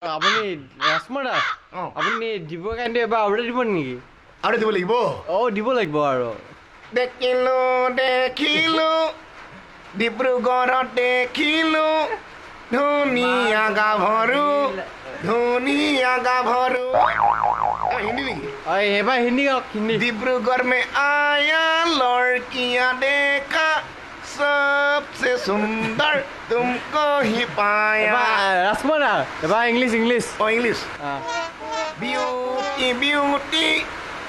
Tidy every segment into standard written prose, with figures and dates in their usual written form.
আপুনি ৰাজকুমাৰ দা আপুনি দিব কাৰণে এবাৰ অৰ্ডাৰ দিব নেকি? আৰু দিব লাগিব দিব লাগিব আৰু দেখিলো ডিব্ৰুগড়ত দেখিলো ধুনীয়া গাভৰু হিন্দী নেকি এবাৰ হিন্দী গাওক হিন্দী डिब्रूगढ़ में आया लड़कियां देखा सबसे सुंदर तुमको ही पाया ৰাজকুমাৰ দা এবাৰ English English English beauty beauty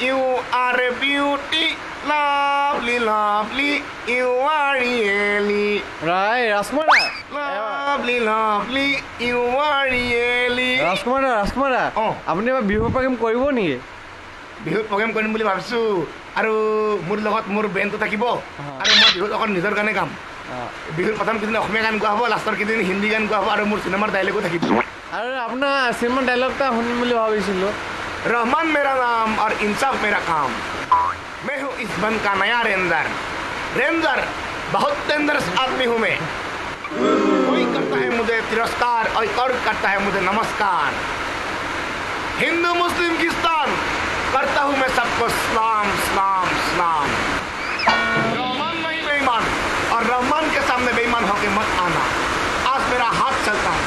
you are beauty lovely lovely you are really Rajkumar দা lovely lovely you are really Rajkumar দা আপুনি এবাৰ বিহু প্ৰগ্ৰেম কৰিব নেকি? বিহুত প্ৰগ্ৰেম কৰিম বুলি ভাবিছোঁ আৰু মোৰ লগত মোৰ বেণ্ডটো থাকিব আৰু মই বিহুত অকল নিজৰ গানে গাম বিহুৰ প্ৰথম কেইদিন অসমীয়া গান গোৱা হ'ব লাষ্টৰ কেইদিন হিন্দী গান গোৱা হ'ব আৰু মোৰ চিনেমাৰ ডাইলগো থাকিব আৰু আপোনাৰ চিনেমাৰ ডাইলগ এটা শুনিম বুলি ভাবিছিলোঁ रहमान मेरा नाम और इंसाफ मेरा काम मैं हूँ इस वन का नया रेंजर बहुत डेंजरस आदमी हूँ मैं कोई करता है मुझे तिरस्कार और करता है मुझे नमस्कार हिंदू मुस्लिम क्रिस्तान करता हूँ मैं सबको सलाम सलाम सलाम रहमान नहीं बेईमान और रहमान के सामने बेईमान होके मत आना आज मेरा हाथ चलता है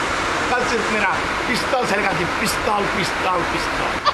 कल सिर्फ मेरा पिस्तौल चलेगा जी पिस्तौल पिस्तौल पिस्तौल